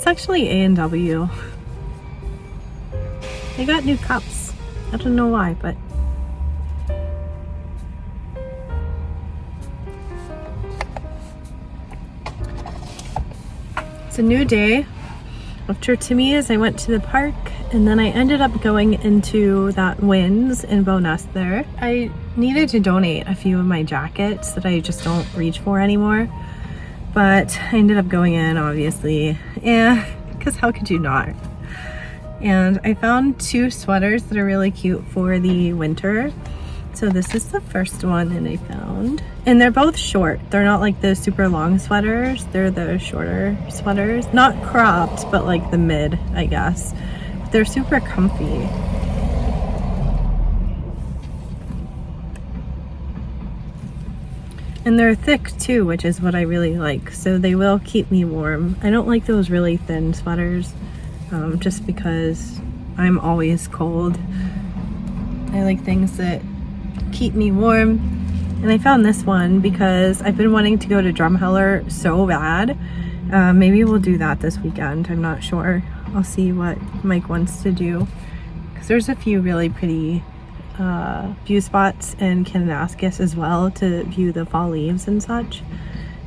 It's actually A and W. They got new cups. I don't know why, but it's a new day. After Timmy's, I went to the park, and then I ended up going into that Wynn's in Bowness there. I needed to donate a few of my jackets that I just don't reach for anymore, but I ended up going in, obviously, and because how could you not? And I found two sweaters that are really cute for the winter. So this is the first one that I found, and they're both short. They're not like the super long sweaters, they're the shorter sweaters, not cropped, but like the mid, I guess. They're super comfy. And they're thick too, which is what I really like, so they will keep me warm. I don't like those really thin sweaters, just because I'm always cold. I like things that keep me warm. And I found this one because I've been wanting to go to Drumheller so bad. Maybe we'll do that this weekend, I'm not sure. I'll see what Mike wants to do, because there's a few really pretty view spots in Kananaskis as well to view the fall leaves and such.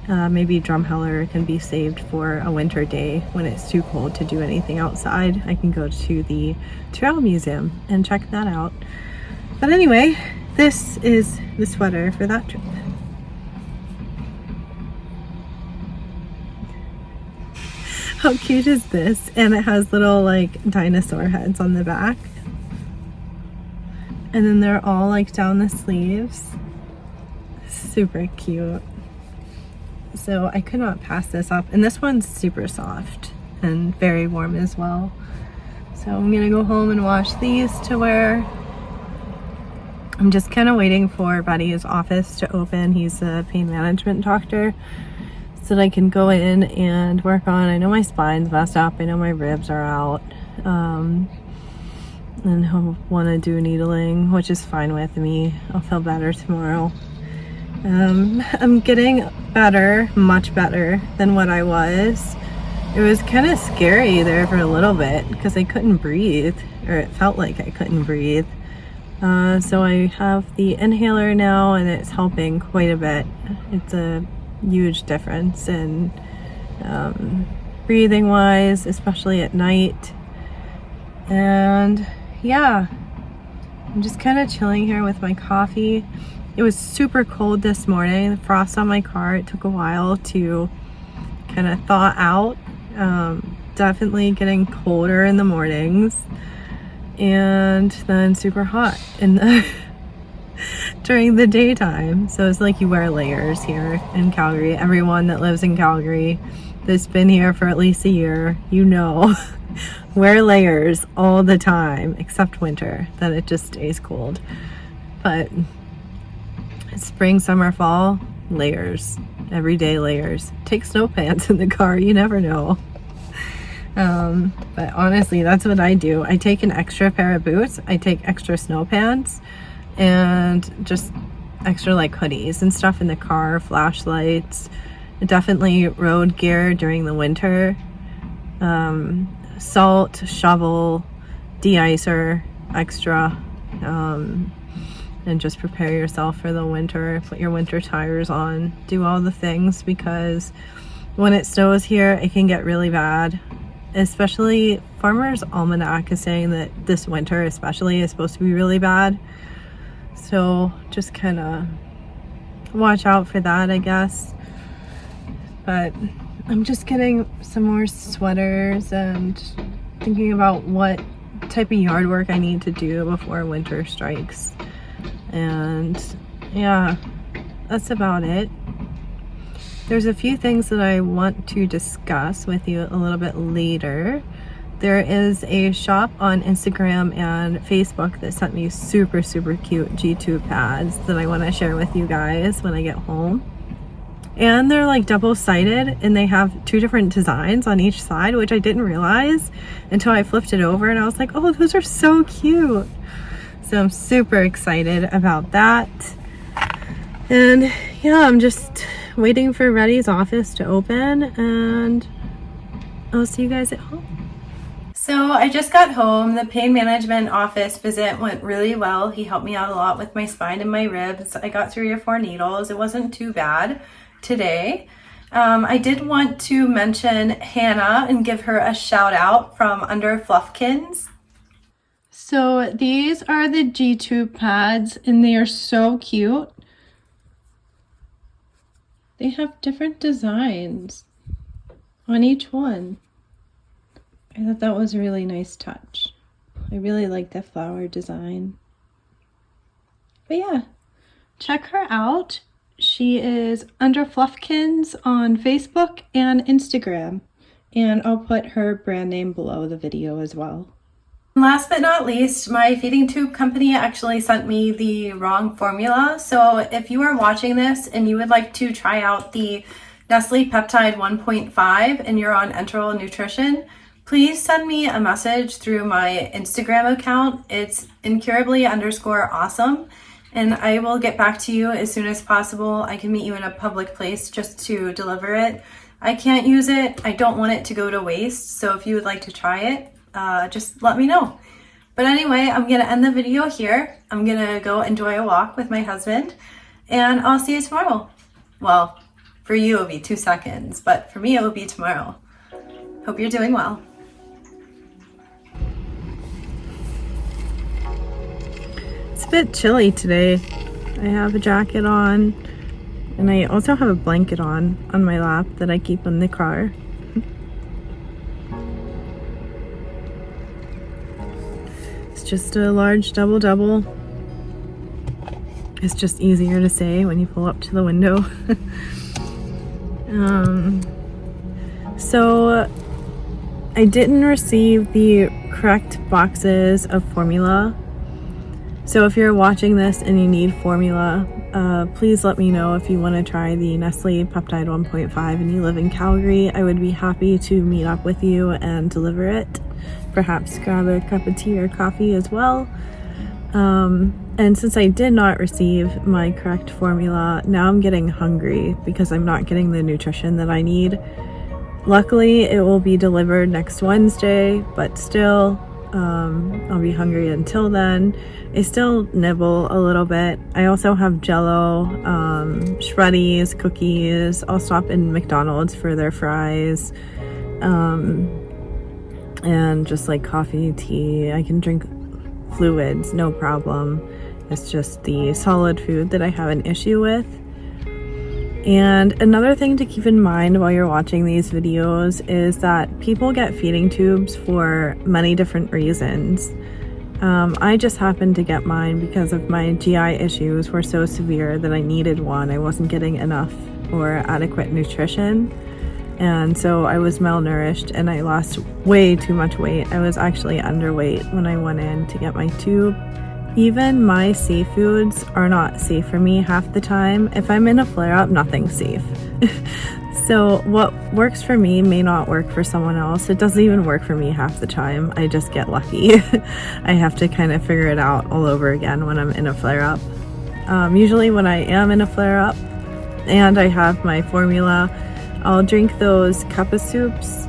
Maybe Drumheller can be saved for a winter day when it's too cold to do anything outside. I can go to the Trail Museum and check that out. But anyway, this is the sweater for that trip. How cute is this? And it has little like dinosaur heads on the back. And then they're all like down the sleeves. Super cute. So I could not pass this up. And this one's super soft and very warm as well. So I'm gonna go home and wash these to wear. I'm just kind of waiting for Buddy's office to open. He's a pain management doctor, so that I can go in and work on. I know my spine's messed up. I know my ribs are out. And he'll want to do needling, which is fine with me. I'll feel better tomorrow. I'm getting better, much better than what I was. It was kind of scary there for a little bit because I couldn't breathe, or it felt like I couldn't breathe. So I have the inhaler now, and it's helping quite a bit. It's a huge difference in breathing wise, especially at night. And yeah, I'm just kind of chilling here with my coffee. It was super cold this morning. The frost on my car, it took a while to kind of thaw out. Definitely getting colder in the mornings, and then super hot in the during the daytime. So it's like you wear layers here in Calgary. Everyone that lives in Calgary that's been here for at least a year, you know, wear layers all the time, except winter, then it just stays cold. But spring, summer, fall, layers, everyday layers. Take snow pants in the car, you never know. But honestly, that's what I do. I take an extra pair of boots, I take extra snow pants, and just extra like hoodies and stuff in the car, flashlights, definitely road gear during the winter, salt, shovel, de-icer, extra, and just prepare yourself for the winter. Put your winter tires on, do all the things, because when it snows here, it can get really bad. Especially Farmer's Almanac is saying that this winter especially is supposed to be really bad. So just kind of watch out for that, I guess. But I'm just getting some more sweaters and thinking about what type of yard work I need to do before winter strikes. And yeah, that's about it. There's a few things that I want to discuss with you a little bit later. There is a shop on Instagram and Facebook that sent me super, super cute G-tube pads that I want to share with you guys when I get home. And they're like double-sided, and they have two different designs on each side, which I didn't realize until I flipped it over, and I was like, oh, those are so cute. So I'm super excited about that. And yeah, I'm just waiting for Reddy's office to open, and I'll see you guys at home. So I just got home. The pain management office visit went really well. He helped me out a lot with my spine and my ribs. I got 3 or 4 needles. It wasn't too bad today. I did want to mention Hannah and give her a shout out from Underfluffkins. So these are the G-tube pads and they are so cute. They have different designs on each one. I thought that was a really nice touch. I really like the flower design. But yeah, check her out. She is Underfluffkins on Facebook and Instagram. And I'll put her brand name below the video as well. Last but not least, my feeding tube company actually sent me the wrong formula. So if you are watching this and you would like to try out the Nestle Peptide 1.5 and you're on enteral nutrition, please send me a message through my Instagram account. It's Incurably_awesome. And I will get back to you as soon as possible. I can meet you in a public place just to deliver it. I can't use it. I don't want it to go to waste. So if you would like to try it, just let me know. But anyway, I'm going to end the video here. I'm going to go enjoy a walk with my husband. And I'll see you tomorrow. Well, for you it'll be 2 seconds. But for me it will be tomorrow. Hope you're doing well. It's a bit chilly today. I have a jacket on and I also have a blanket on my lap that I keep in the car. It's just a large double-double. It's just easier to say when you pull up to the window. So I didn't receive the correct boxes of formula. So if you're watching this and you need formula, please let me know if you want to try the Nestle Peptide 1.5 and you live in Calgary. I would be happy to meet up with you and deliver it. Perhaps grab a cup of tea or coffee as well. And since I did not receive my correct formula, now I'm getting hungry because I'm not getting the nutrition that I need. Luckily, it will be delivered next Wednesday, but still, I'll be hungry until then. I still nibble a little bit. I also have Jell-O, Shreddies, cookies. I'll stop in McDonald's for their fries, and just like coffee, tea. I can drink fluids, no problem. It's just the solid food that I have an issue with. And another thing to keep in mind while you're watching these videos is that people get feeding tubes for many different reasons. I just happened to get mine because of my GI issues were so severe that I needed one. I wasn't getting enough or adequate nutrition. And so I was malnourished and I lost way too much weight. I was actually underweight when I went in to get my tube. Even my seafoods are not safe for me half the time. If I'm in a flare-up, nothing's safe. So what works for me may not work for someone else. It doesn't even work for me half the time. I just get lucky. I have to kind of figure it out all over again when I'm in a flare-up. Usually when I am in a flare-up and I have my formula, I'll drink those cup of soups,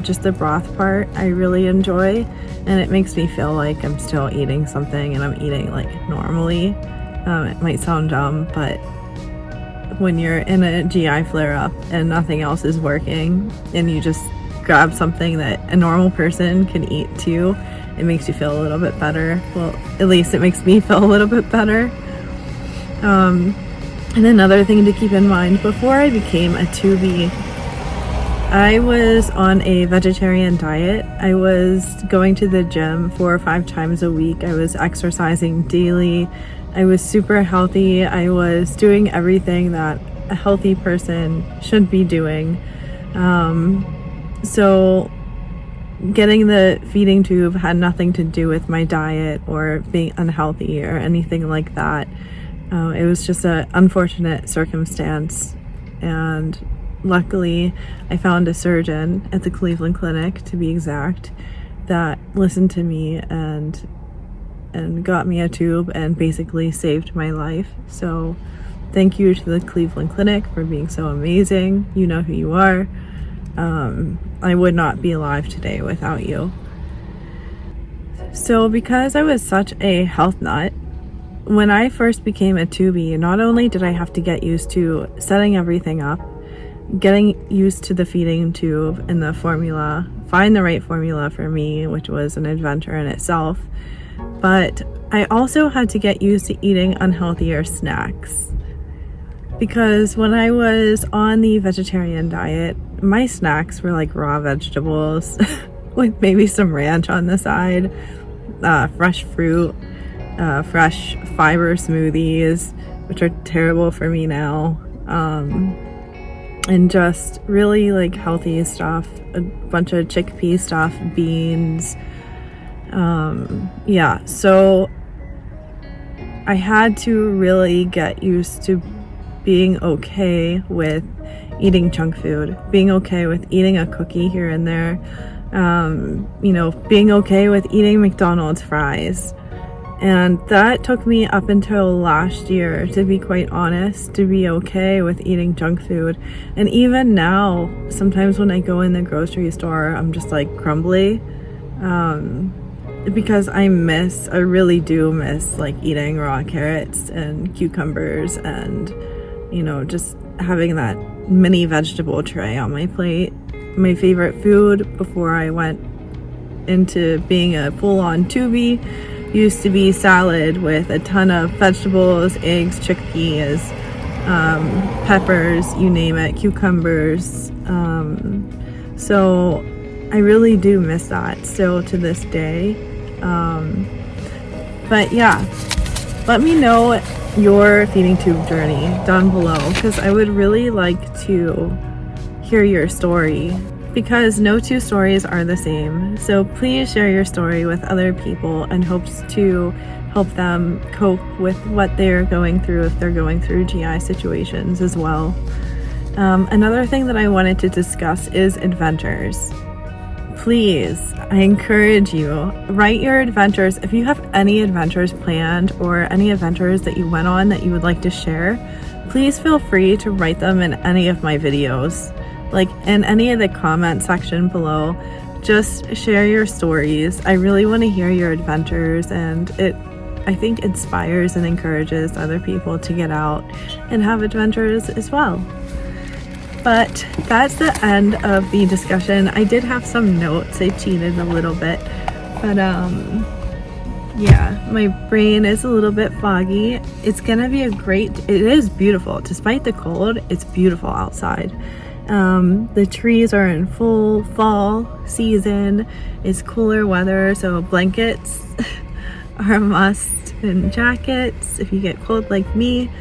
just the broth part I really enjoy, and it makes me feel like I'm still eating something and I'm eating like normally. It might sound dumb, but when you're in a GI flare-up and nothing else is working and you just grab something that a normal person can eat too, it makes you feel a little bit better. Well, at least it makes me feel a little bit better. And another thing to keep in mind, before I became a tubie, I was on a vegetarian diet. I was going to the gym 4 or 5 times a week. I was exercising daily. I was super healthy. I was doing everything that a healthy person should be doing. So getting the feeding tube had nothing to do with my diet or being unhealthy or anything like that. It was just an unfortunate circumstance, and luckily I found a surgeon at the Cleveland Clinic, to be exact, that listened to me and got me a tube and basically saved my life. So thank you to the Cleveland Clinic for being so amazing. You know who you are. I would not be alive today without you. So because I was such a health nut, when I first became a tubie, not only did I have to get used to setting everything up, getting used to the feeding tube and the formula, find the right formula for me, which was an adventure in itself, but I also had to get used to eating unhealthier snacks. Because when I was on the vegetarian diet, my snacks were like raw vegetables with maybe some ranch on the side, fresh fruit, fresh fiber smoothies, which are terrible for me now, and just really like healthy stuff, a bunch of chickpea stuff, beans. Yeah, so I had to really get used to being okay with eating junk food, being okay with eating a cookie here and there, you know, being okay with eating McDonald's fries. And that took me up until last year, to be quite honest, to be okay with eating junk food. And even now, sometimes when I go in the grocery store, I'm just like crumbly, because I really do miss like eating raw carrots and cucumbers and, you know, just having that mini vegetable tray on my plate. My favorite food before I went into being a full-on tubie used to be salad with a ton of vegetables, eggs, chickpeas, peppers, you name it, cucumbers. So I really do miss that still to this day. But yeah, let me know your feeding tube journey down below, because I would really like to hear your story, because no two stories are the same. So please share your story with other people in hopes to help them cope with what they're going through if they're going through GI situations as well. Another thing that I wanted to discuss is adventures. Please, I encourage you, write your adventures. If you have any adventures planned or any adventures that you went on that you would like to share, please feel free to write them in any of my videos, like in any of the comment section below. Just share your stories. I really want to hear your adventures, and it, I think, inspires and encourages other people to get out and have adventures as well. But that's the end of the discussion. I did have some notes. I cheated a little bit, but yeah, my brain is a little bit foggy. It's gonna be it is beautiful. Despite the cold, it's beautiful outside. The trees are in full fall season. It's cooler weather, so blankets are a must, and jackets if you get cold like me.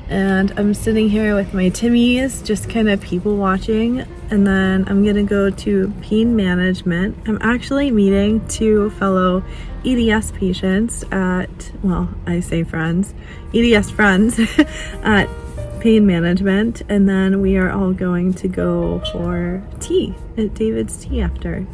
And I'm sitting here with my Timmies, just kind of people watching, and then I'm gonna go to pain management. I'm actually meeting 2 fellow EDS patients at, well, I say friends, EDS friends at pain management, and then we are all going to go for tea at David's Tea after.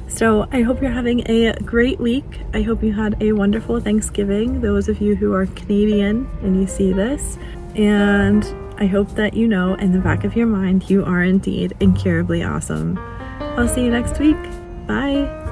So I hope you're having a great week. I hope you had a wonderful Thanksgiving, those of you who are Canadian and you see this. And I hope that you know in the back of your mind, you are indeed incurably awesome. I'll see you next week. Bye.